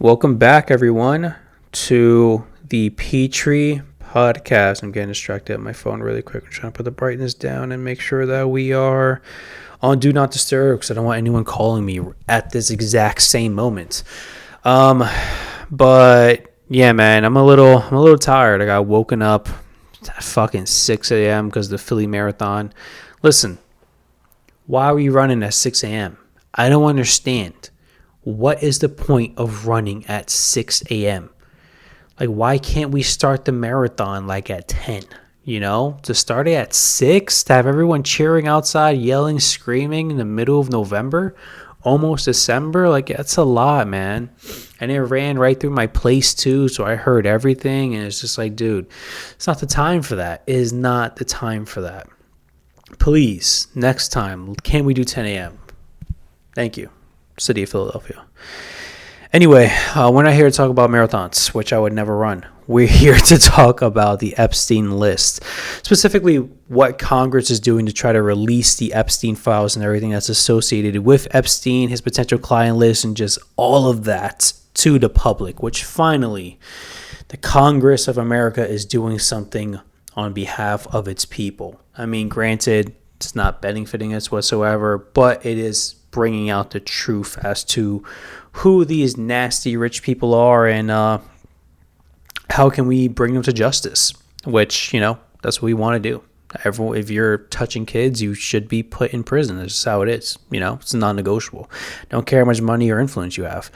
Welcome back, everyone, to the Pitre podcast. I'm getting distracted at my phone really quick. I'm trying to put the brightness down and make sure that we are on Do Not Disturb because I don't want anyone calling me at this exact same moment. But yeah, man, I'm a little tired. I got woken up at fucking 6 a.m. because of the Philly Marathon. Listen, why are we running at 6 a.m.? I don't understand. What is the point of running at 6 a.m.? Like, why can't we start the marathon like at 10? You know, to start it at 6, to have everyone cheering outside, yelling, screaming in the middle of November, almost December, like that's a lot, man. And it ran right through my place too, so I heard everything, and it's just like, dude, it's not the time for that. It is not the time for that. Please, next time, can we do 10 a.m.? Thank you. City of Philadelphia. Anyway, we're not here to talk about marathons, which I would never run. We're here to talk about the Epstein list, specifically what Congress is doing to try to release the Epstein files and everything that's associated with Epstein, his potential client list, and just all of that to the public, which finally the Congress of America is doing something on behalf of its people. I mean, granted, it's not benefiting us whatsoever, but it is bringing out the truth as to who these nasty rich people are and how can we bring them to justice, which, you know, that's what we want to do. If you're touching kids, you should be put in prison. That's just how it is. You know, it's non-negotiable. Don't care how much money or influence you have.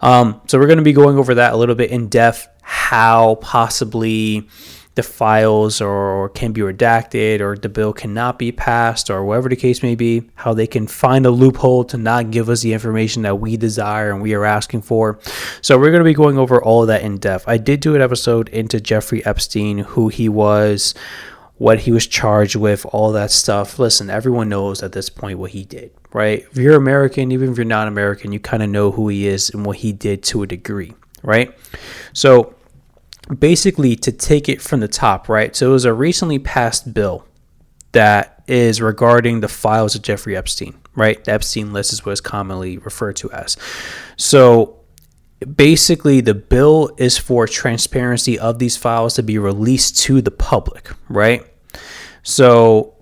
So we're going to be going over that a little bit in depth, how possibly the files or can be redacted or the bill cannot be passed or whatever the case may be, how they can find a loophole to not give us the information that we desire and we are asking for. So we're going to be going over all of that in depth. I did do an episode into Jeffrey Epstein, who he was, what he was charged with, all that stuff. Listen, everyone knows at this point what he did, right? If you're American, even if you're not American, you kind of know who he is and what he did to a degree, right? So basically, to take it from the top, right? So it was a recently passed bill that is regarding the files of Jeffrey Epstein, right? The Epstein list is what is commonly referred to as. So basically, the bill is for transparency of these files to be released to the public, right? So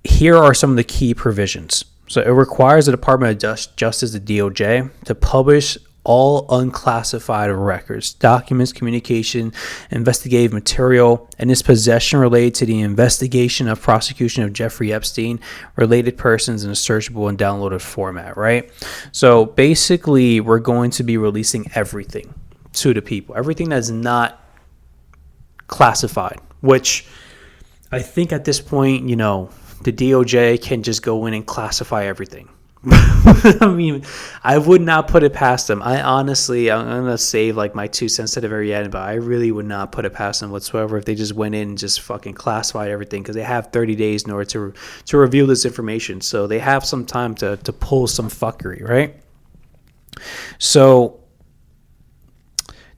here are some of the key provisions. So it requires the Department of Justice, the DOJ, to publish all unclassified records, documents, communication, investigative material, and its possession related to the investigation of prosecution of Jeffrey Epstein, related persons in a searchable and downloaded format, right? So basically, we're going to be releasing everything to the people, everything that's not classified, which I think at this point, you know, the DOJ can just go in and classify everything. I mean, I would not put it past them. I'm going to save like my 2 cents to the very end, but I really would not put it past them whatsoever if they just went in and just fucking classified everything, because they have 30 days in order to reveal this information. So they have some time to pull some fuckery, right? So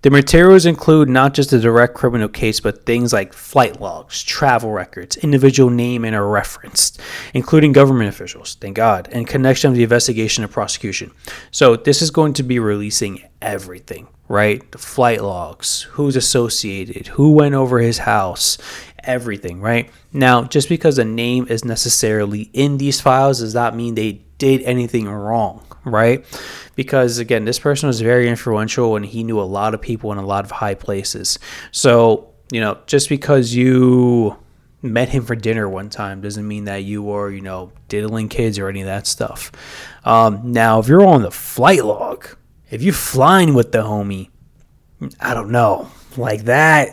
the materials include not just a direct criminal case, but things like flight logs, travel records, individual name and are referenced, including government officials, thank God, and connection of the investigation and prosecution. So this is going to be releasing everything, right? The flight logs, who's associated, who went over his house, everything, right? Now, just because a name is necessarily in these files does not mean they did anything wrong, right? Because again, this person was very influential and he knew a lot of people in a lot of high places. So, you know, just because you met him for dinner one time doesn't mean that you were, you know, diddling kids or any of that stuff. Now, if you're on the flight log, if you're flying with the homie, I don't know, like that,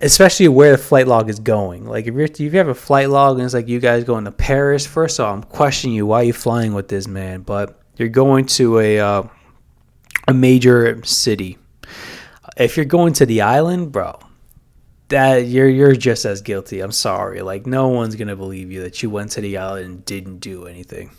especially where the flight log is going. Like if you have a flight log and it's like you guys going to Paris, first of all, I'm questioning you, why are you flying with this man? But you're going to a major city. If you're going to the island, bro, that you're just as guilty. I'm sorry. Like, no one's gonna believe you that you went to the island and didn't do anything.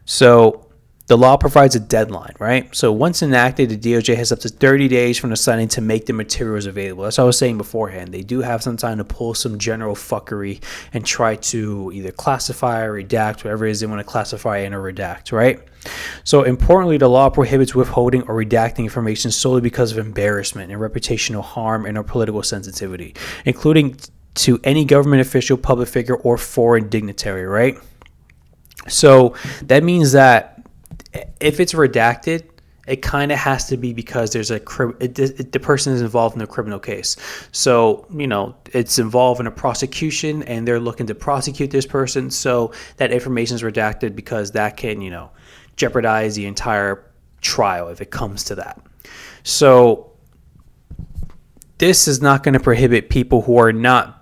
So the law provides a deadline, right? So once enacted, the DOJ has up to 30 days from the signing to make the materials available. That's what I was saying beforehand. They do have some time to pull some general fuckery and try to either classify or redact, whatever it is they want to classify and or redact, right? So importantly, the law prohibits withholding or redacting information solely because of embarrassment and reputational harm and or political sensitivity, including to any government official, public figure, or foreign dignitary, right? So that means that if it's redacted, it kind of has to be because there's the person is involved in a criminal case. So, it's involved in a prosecution and they're looking to prosecute this person. So that information is redacted because that can, jeopardize the entire trial if it comes to that. So this is not going to prohibit people who are not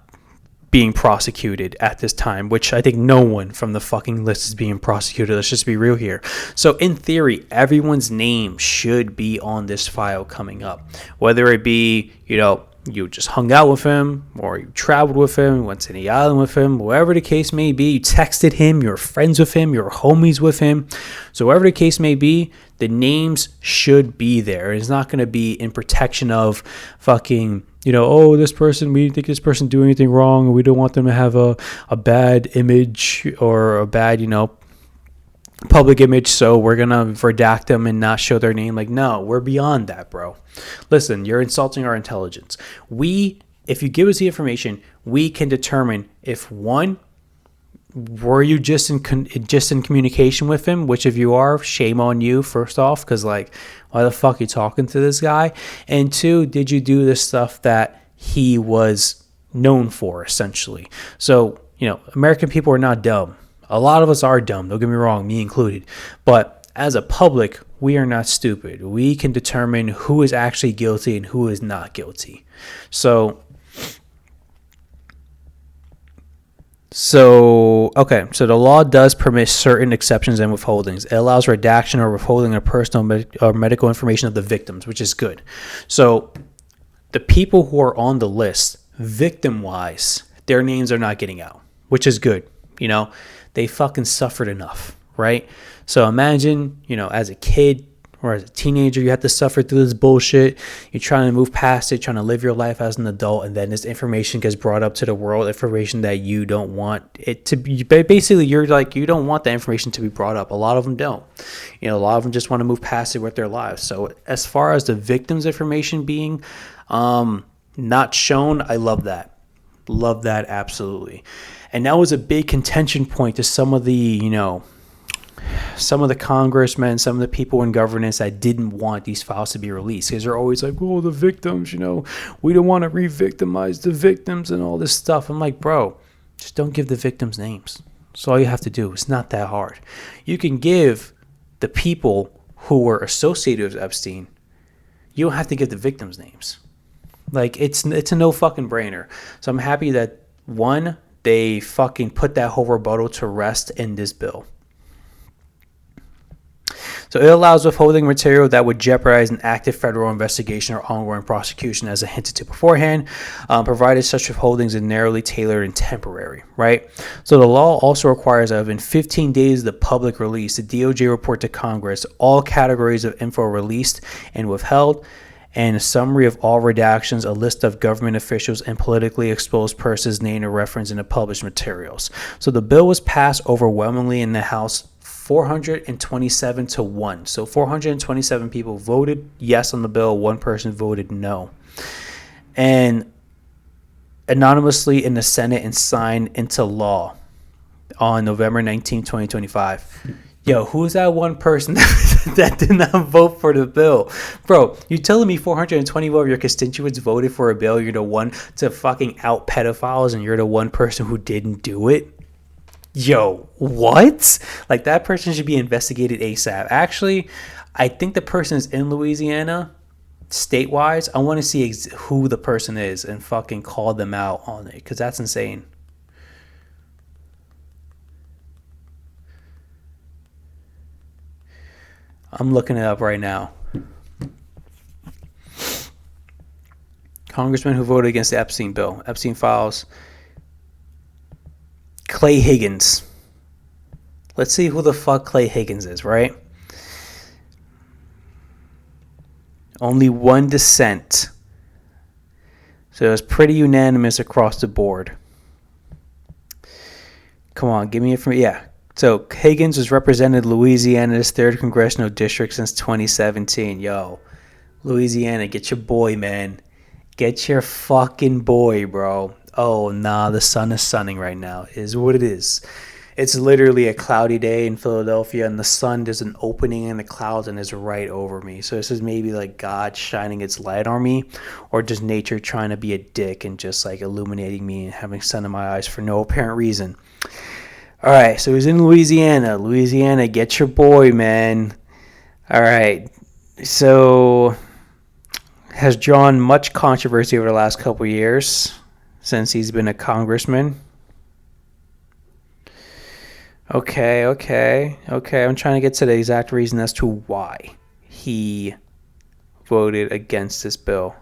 being prosecuted at this time, which I think no one from the fucking list is being prosecuted. Let's just be real here. So in theory, everyone's name should be on this file coming up, whether it be, you just hung out with him, or you traveled with him, went to the island with him, whatever the case may be, you texted him, you're friends with him, you're homies with him. So whatever the case may be, the names should be there. It's not going to be in protection of fucking, this person, we didn't think this person do anything wrong, and we don't want them to have a bad image or a bad, public image, so we're gonna redact them and not show their name. Like, no, we're beyond that, bro. Listen, you're insulting our intelligence. If you give us the information, we can determine if, one, were you just in communication with him, which if you are, shame on you, first off, because why the fuck are you talking to this guy? And two, did you do the stuff that he was known for, essentially? So, American people are not dumb. A lot of us are dumb, don't get me wrong, me included. But as a public, we are not stupid. We can determine who is actually guilty and who is not guilty. So the law does permit certain exceptions and withholdings. It allows redaction or withholding of personal or medical information of the victims, which is good. So the people who are on the list, victim-wise, their names are not getting out, which is good. They fucking suffered enough, right? So imagine, as a kid or as a teenager, you have to suffer through this bullshit. You're trying to move past it, trying to live your life as an adult, and then this information gets brought up to the world, information that you don't want it to be. Basically, you're like, you don't want that information to be brought up. A lot of them don't. A lot of them just want to move past it with their lives. So as far as the victim's information being not shown, I love that. Love that, absolutely. And that was a big contention point to some of the congressmen, some of the people in governance that didn't want these files to be released, because they're always like, the victims, we don't want to re-victimize the victims and all this stuff. I'm like, bro, just don't give the victims names. That's all you have to do. It's not that hard. You can give the people who were associated with Epstein. You don't have to give the victims names. It's a no fucking brainer. So I'm happy that, one, they fucking put that whole rebuttal to rest in this bill. So it allows withholding material that would jeopardize an active federal investigation or ongoing prosecution, as I hinted to beforehand, provided such withholdings are narrowly tailored and temporary, right? So the law also requires that within 15 days of the public release, the DOJ report to Congress all categories of info released and withheld, and a summary of all redactions, a list of government officials and politically exposed persons named or referenced in the published materials. So the bill was passed overwhelmingly in the House 427 to 1. So 427 people voted yes on the bill, one person voted no. And anonymously in the Senate and signed into law on November 19, 2025. Yo, who's that one person that did not vote for the bill? Bro, you telling me 420 of your constituents voted for a bill, you're the one to fucking out pedophiles, and you're the one person who didn't do it? Yo, what? That person should be investigated ASAP. Actually, I think the person is in Louisiana, state-wise. I want to see who the person is and fucking call them out on it, because that's insane. I'm looking it up right now. Congressman who voted against the Epstein bill. Epstein files. Clay Higgins. Let's see who the fuck Clay Higgins is, right? Only one dissent. So it was pretty unanimous across the board. Come on, give me information. Yeah. So Higgins has represented Louisiana's 3rd congressional district since 2017. Yo, Louisiana, get your boy, man. Get your fucking boy, bro. Oh, nah, the sun is sunning right now. Is what it is. It's literally a cloudy day in Philadelphia, and the sun, there's an opening in the clouds, and it's right over me. So this is maybe like God shining its light on me, or just nature trying to be a dick and just like illuminating me and having sun in my eyes for no apparent reason. All right, so he's in Louisiana. Louisiana, get your boy, man. All right, so has drawn much controversy over the last couple of years since he's been a congressman. Okay. I'm trying to get to the exact reason as to why he voted against this bill.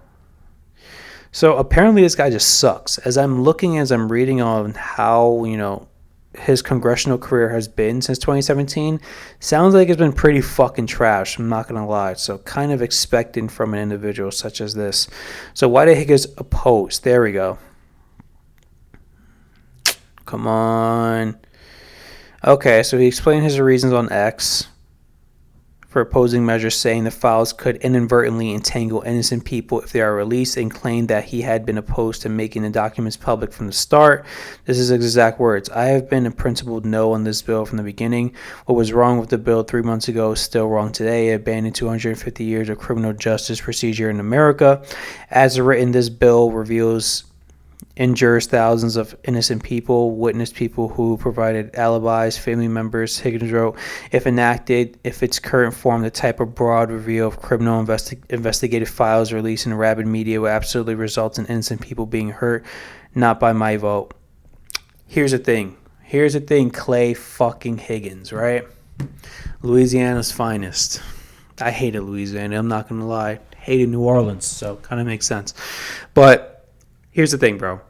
So apparently this guy just sucks. As I'm reading on how, his congressional career has been since 2017, sounds like it's been pretty fucking trash. I'm not going to lie. So kind of expecting from an individual such as this. So why did Higgins oppose? There we go. Come on. Okay, so he explained his reasons on X for opposing measures, saying the files could inadvertently entangle innocent people if they are released, and claimed that he had been opposed to making the documents public from the start. This is his exact words. I have been a principled no on this bill from the beginning. What was wrong with the bill 3 months ago is still wrong today. It abandoned 250 years of criminal justice procedure in America. As written, this bill reveals injures thousands of innocent people, witnessed people who provided alibis, family members. Higgins wrote, if enacted, if its current form, the type of broad reveal of criminal investigative files released in rabid media will absolutely result in innocent people being hurt, not by my vote. Here's the thing, Clay fucking Higgins, right? Louisiana's finest. I hated Louisiana, I'm not going to lie. Hated New Orleans, so kind of makes sense. But here's the thing, bro.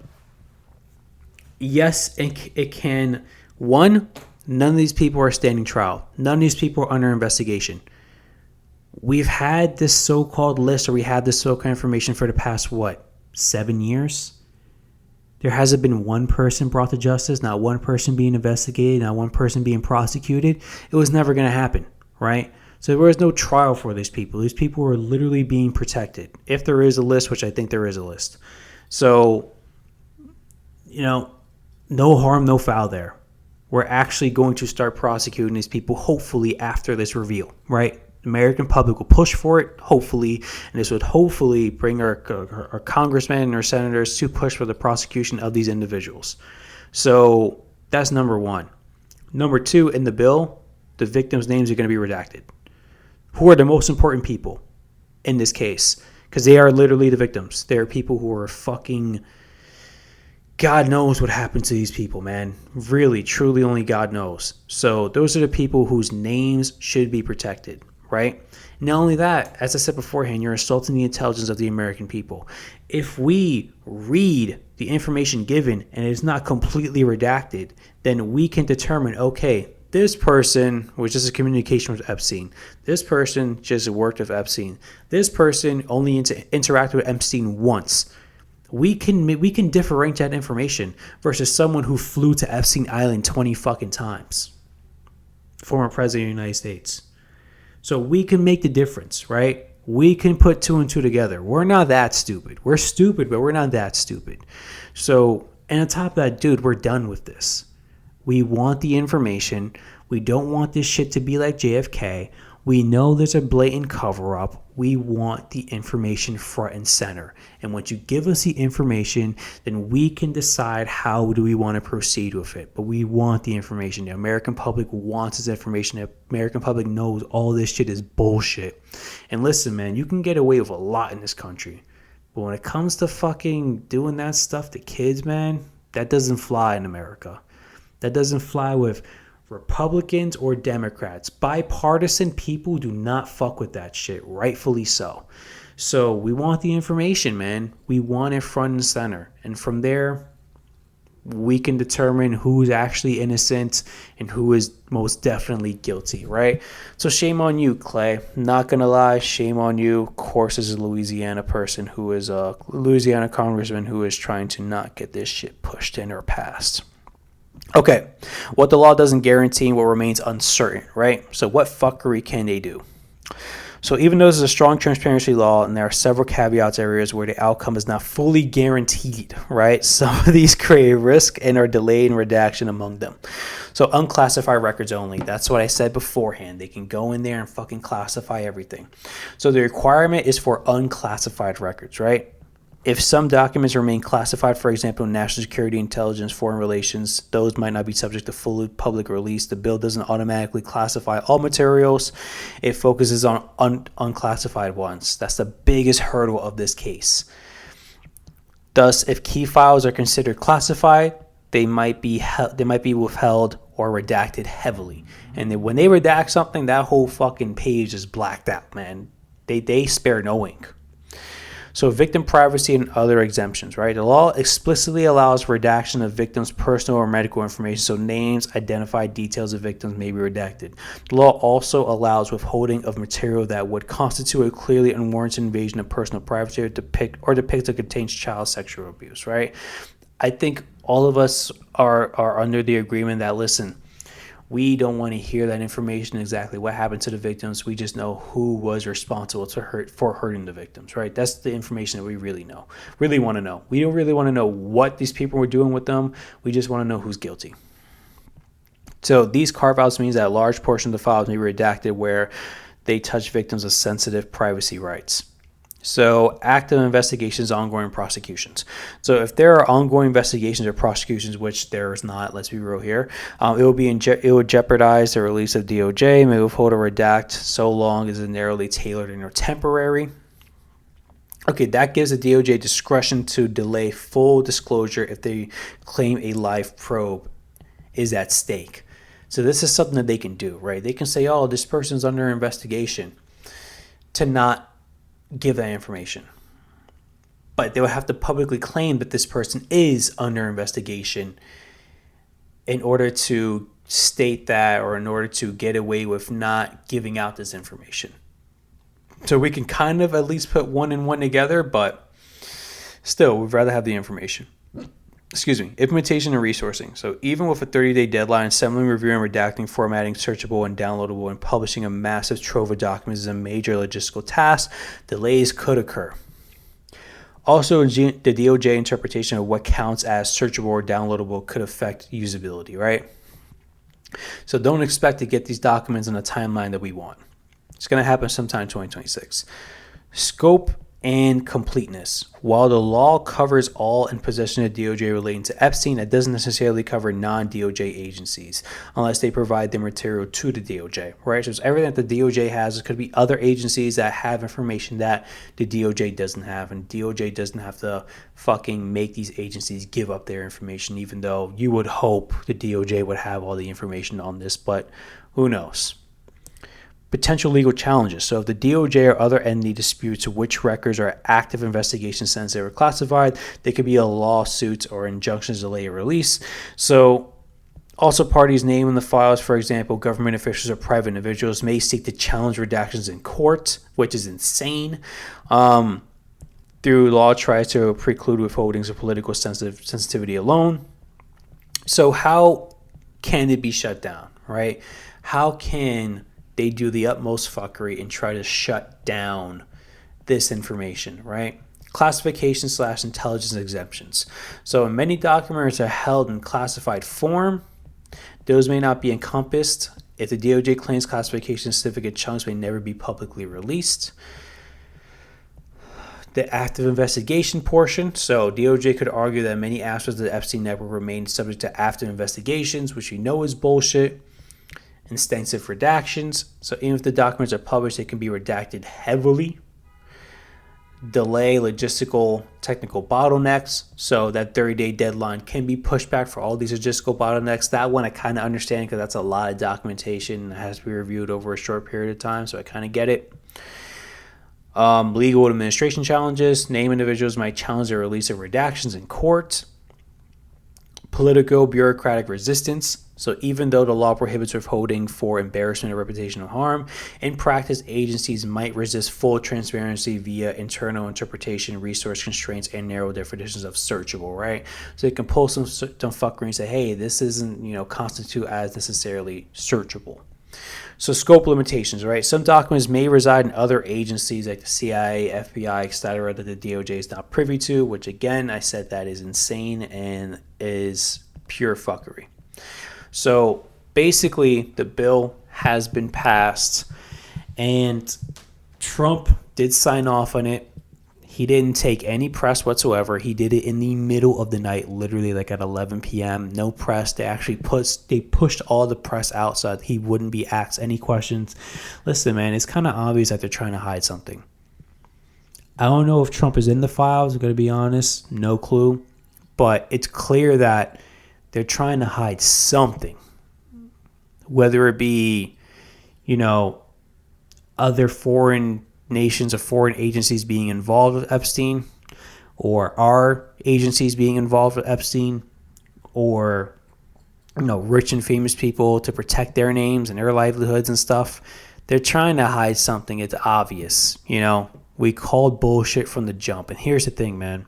Yes, it can. One, none of these people are standing trial. None of these people are under investigation. We've had this so-called list, or we have this so-called information for the past, 7 years? There hasn't been one person brought to justice, not one person being investigated, not one person being prosecuted. It was never going to happen, right? So there was no trial for these people. These people were literally being protected. If there is a list, which I think there is a list. So, no harm, no foul there. We're actually going to start prosecuting these people, hopefully, after this reveal, right? The American public will push for it, hopefully, and this would hopefully bring our congressmen and our senators to push for the prosecution of these individuals. So that's number one. Number two, in the bill, the victims' names are going to be redacted. Who are the most important people in this case? Because they are literally the victims. They are people who are fucking... God knows what happened to these people, man. Really, truly, only God knows. So those are the people whose names should be protected, right? Not only that, as I said beforehand, you're assaulting the intelligence of the American people. If we read the information given and it is not completely redacted, then we can determine, okay, this person was just a communication with Epstein. This person just worked with Epstein. This person only interacted with Epstein once. We can differentiate that information versus someone who flew to Epstein Island 20 fucking times. Former president of the United States. So we can make the difference, right? We can put two and two together. We're not that stupid. We're stupid, but we're not that stupid. So, and on top of that, dude, we're done with this. We want the information. We don't want this shit to be like JFK. We know there's a blatant cover-up. We want the information front and center. And once you give us the information, then we can decide how do we want to proceed with it. But we want the information. The American public wants this information. The American public knows all this shit is bullshit. And listen, man, you can get away with a lot in this country. But when it comes to fucking doing that stuff to kids, man, that doesn't fly in America. That doesn't fly with Republicans or Democrats. Bipartisan people do not fuck with that shit, rightfully so. So we want the information, man. We want it front and center. And from there, we can determine who's actually innocent and who is most definitely guilty, right? So shame on you, Clay. Not gonna lie, shame on you. Of course, as a Louisiana person who is a Louisiana congressman who is trying to not get this shit pushed in or passed. Okay, what the law doesn't guarantee, what remains uncertain, right? So what fuckery can they do? So even though this is a strong transparency law and there are several caveats areas where the outcome is not fully guaranteed, right? Some of these create risk and are delayed in redaction among them. So unclassified records only. That's what I said beforehand. They can go in there and fucking classify everything. So the requirement is for unclassified records, right? If some documents remain classified, for example, national security, intelligence, foreign relations, those might not be subject to full public release. The bill doesn't automatically classify all materials. It focuses on unclassified ones. That's the biggest hurdle of this case. Thus, if key files are considered classified, they might be withheld or redacted heavily. And then when they redact something, that whole fucking page is blacked out, man. They spare no ink. So victim privacy and other exemptions, right? The law explicitly allows redaction of victims' personal or medical information, so names, identified details of victims may be redacted. The law also allows withholding of material that would constitute a clearly unwarranted invasion of personal privacy or depict or contains child sexual abuse, right? I think all of us are under the agreement that, listen, we don't want to hear that information, exactly what happened to the victims. We just know who was responsible for hurting the victims, right? That's the information that we really want to know. We don't really want to know what these people were doing with them. We just want to know who's guilty. So these carve-outs means that a large portion of the files may be redacted where they touch victims of sensitive privacy rights. So active investigations, ongoing prosecutions. So if there are ongoing investigations or prosecutions, which there is not, let's be real here, it would jeopardize the release of DOJ, may withhold or redact so long as it's narrowly tailored and or temporary. Okay, that gives the DOJ discretion to delay full disclosure if they claim a live probe is at stake. So this is something that they can do, right? They can say, oh, this person's under investigation, to not give that information. But they will have to publicly claim that this person is under investigation in order to state that, or in order to get away with not giving out this information. So we can kind of at least put one and one together, but still, we'd rather have the information. Implementation and resourcing. So even with a 30-day deadline, assembling, reviewing, redacting, formatting, searchable, and downloadable, and publishing a massive trove of documents is a major logistical task. Delays could occur. Also, the DOJ interpretation of what counts as searchable or downloadable could affect usability, right? So don't expect to get these documents in a timeline that we want. It's going to happen sometime in 2026. Scope and completeness. While the law covers all in possession of DOJ relating to Epstein, it doesn't necessarily cover non-DOJ agencies unless they provide the material to the DOJ, right? So it's everything that the DOJ has. It could be other agencies that have information that the DOJ doesn't have, and DOJ doesn't have to fucking make these agencies give up their information, even though you would hope the DOJ would have all the information on this, but who knows? Potential legal challenges. So if the DOJ or other entity disputes which records are active investigation sensitive or classified, there could be a lawsuit or injunctions to delay a release. So also parties named in the files, for example, government officials or private individuals, may seek to challenge redactions in court, which is insane. Through law tries to preclude withholdings of political sensitivity alone. So how can it be shut down, right? How can they do the utmost fuckery and try to shut down this information, right? Classification / intelligence exemptions. So many documents are held in classified form. Those may not be encompassed if the DOJ claims classification certificate chunks may never be publicly released. The active investigation portion. So DOJ could argue that many aspects of the Epstein network remain subject to active investigations, which we know is bullshit. Extensive redactions. So even if the documents are published, they can be redacted heavily. Delay logistical technical bottlenecks. So that 30-day deadline can be pushed back for all these logistical bottlenecks. That one I kind of understand because that's a lot of documentation that has to be reviewed over a short period of time. So I kind of get it. Legal administration challenges. Named individuals might challenge the release of redactions in court. Political bureaucratic resistance. So even though the law prohibits withholding for embarrassment or reputational harm, in practice, agencies might resist full transparency via internal interpretation, resource constraints, and narrow definitions of searchable, right? So they can pull some fuckery and say, hey, this isn't, constitute as necessarily searchable. So scope limitations, right? Some documents may reside in other agencies like the CIA, FBI, etc. that the DOJ is not privy to, which again, I said that is insane and is pure fuckery. So basically, the bill has been passed, and Trump did sign off on it. He didn't take any press whatsoever. He did it in the middle of the night, literally like at 11 p.m. No press. They actually pushed all the press out so that he wouldn't be asked any questions. Listen, man, it's kind of obvious that they're trying to hide something. I don't know if Trump is in the files. I'm going to be honest. No clue. But it's clear that they're trying to hide something, whether it be, other foreign nations or foreign agencies being involved with Epstein, or our agencies being involved with Epstein, or, rich and famous people to protect their names and their livelihoods and stuff. They're trying to hide something. It's obvious, We called bullshit from the jump. And here's the thing, man.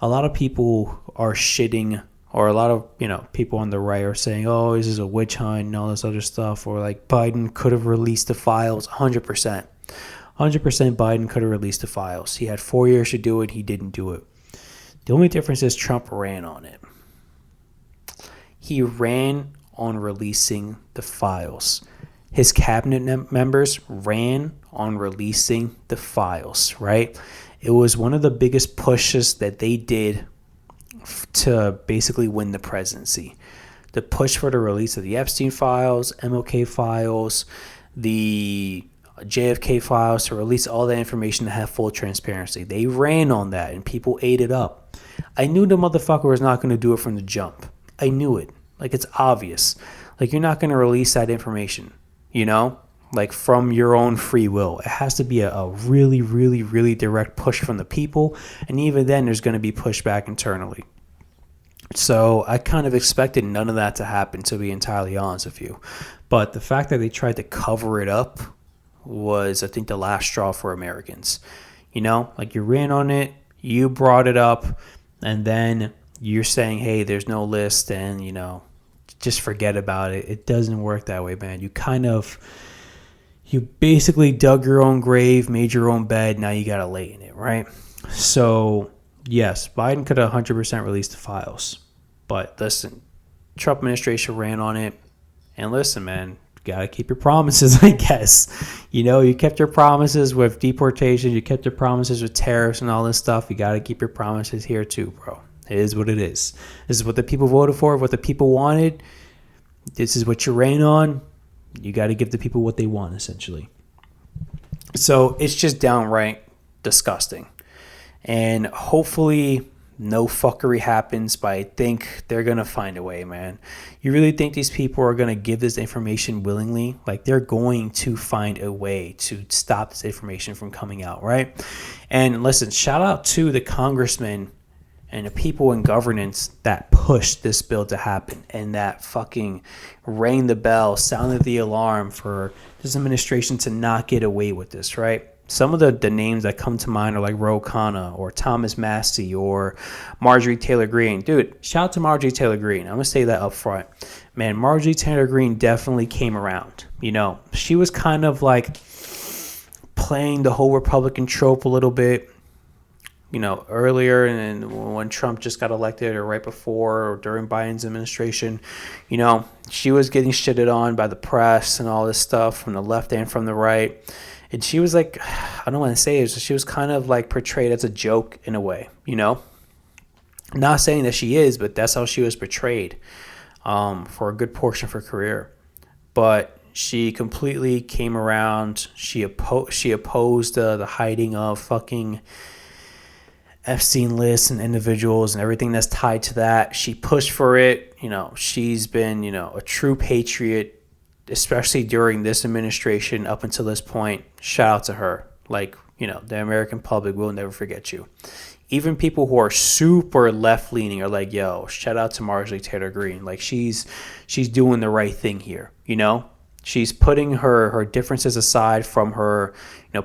A lot of people are shitting, or a lot of, people on the right are saying, oh, this is a witch hunt and all this other stuff. Or like Biden could have released the files 100%. 100% Biden could have released the files. He had 4 years to do it. He didn't do it. The only difference is Trump ran on it. He ran on releasing the files. His cabinet members ran on releasing the files, right? It was one of the biggest pushes that they did to basically win the presidency. The push for the release of the Epstein files, MLK files, the JFK files, to release all that information to have full transparency. They ran on that and people ate it up. I knew the motherfucker was not going to do it from the jump. I knew it. Like, it's obvious. Like, you're not going to release that information, like from your own free will. It has to be a really, really, really direct push from the people. And even then, there's going to be pushback internally. So I kind of expected none of that to happen, to be entirely honest with you. But the fact that they tried to cover it up was, I think, the last straw for Americans. Like, you ran on it, you brought it up, and then you're saying, hey, there's no list, and, just forget about it. It doesn't work that way, man. You basically dug your own grave, made your own bed, now you got to lay in it, right? So, yes, Biden could have 100% released the files. But listen, Trump administration ran on it. And listen, man, you got to keep your promises, I guess. You kept your promises with deportation. You kept your promises with tariffs and all this stuff. You got to keep your promises here too, bro. It is what it is. This is what the people voted for, what the people wanted. This is what you ran on. You got to give the people what they want, essentially. So it's just downright disgusting. And hopefully no fuckery happens, but I think they're going to find a way, man. You really think these people are going to give this information willingly? Like, they're going to find a way to stop this information from coming out, right? And listen, shout out to the congressmen and the people in governance that pushed this bill to happen and that fucking rang the bell, sounded the alarm for this administration to not get away with this, right? Some of the names that come to mind are like Ro Khanna or Thomas Massie or Marjorie Taylor Greene. Dude, shout out to Marjorie Taylor Greene. I'm going to say that up front. Man, Marjorie Taylor Greene definitely came around. She was kind of like playing the whole Republican trope a little bit. Earlier, and when Trump just got elected, or right before, or during Biden's administration, she was getting shitted on by the press and all this stuff from the left and from the right. And she was like, I don't want to say it, she was kind of like portrayed as a joke in a way, Not saying that she is, but that's how she was portrayed for a good portion of her career. But she completely came around. She opposed the hiding of fucking Epstein lists and individuals and everything that's tied to that. She pushed for it. She's been, a true patriot, especially during this administration up until this point. Shout out to her. Like, the American public will never forget you. Even people who are super left leaning are like, yo, shout out to Marjorie Taylor Greene. Like she's doing the right thing here, you know? She's putting her differences aside from her,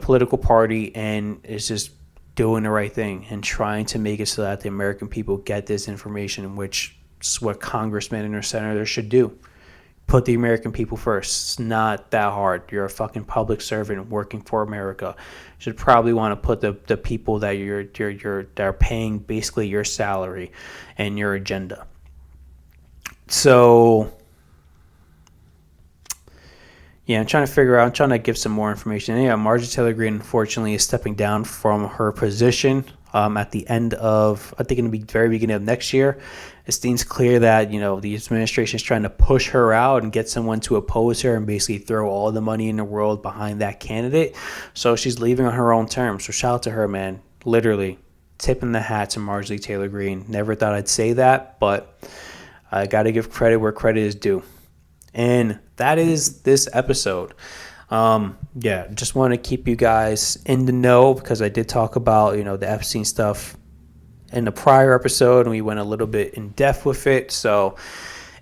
political party, and is just doing the right thing and trying to make it so that the American people get this information, which is what congressmen and senators should do. Put the American people first. It's not that hard. You're a fucking public servant working for America. You should probably want to put the people that that are paying basically your salary and your agenda. So yeah, I'm trying to give some more information. Yeah, Marjorie Taylor Greene, unfortunately, is stepping down from her position at the end of, I think, in the very beginning of next year. It seems clear that, the administration is trying to push her out and get someone to oppose her and basically throw all the money in the world behind that candidate. So she's leaving on her own terms. So shout out to her, man. Literally, tipping the hat to Marjorie Taylor Greene. Never thought I'd say that, but I got to give credit where credit is due. And that is this episode. Just want to keep you guys in the know because I did talk about, the Epstein stuff in the prior episode, and we went a little bit in depth with it. So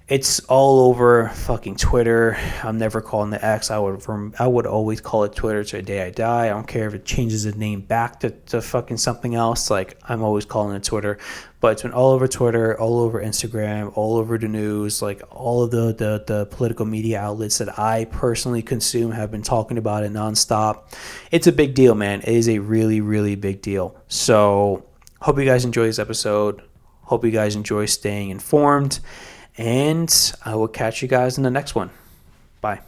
it's all over fucking Twitter. I'm never calling the X. I would always call it Twitter to the day I die. I don't care if it changes the name back to fucking something else. Like, I'm always calling it Twitter. But it's been all over Twitter, all over Instagram, all over the news. Like, all of the political media outlets that I personally consume have been talking about it nonstop. It's a big deal, man. It is a really, really big deal. So hope you guys enjoy this episode. Hope you guys enjoy staying informed. And I will catch you guys in the next one. Bye.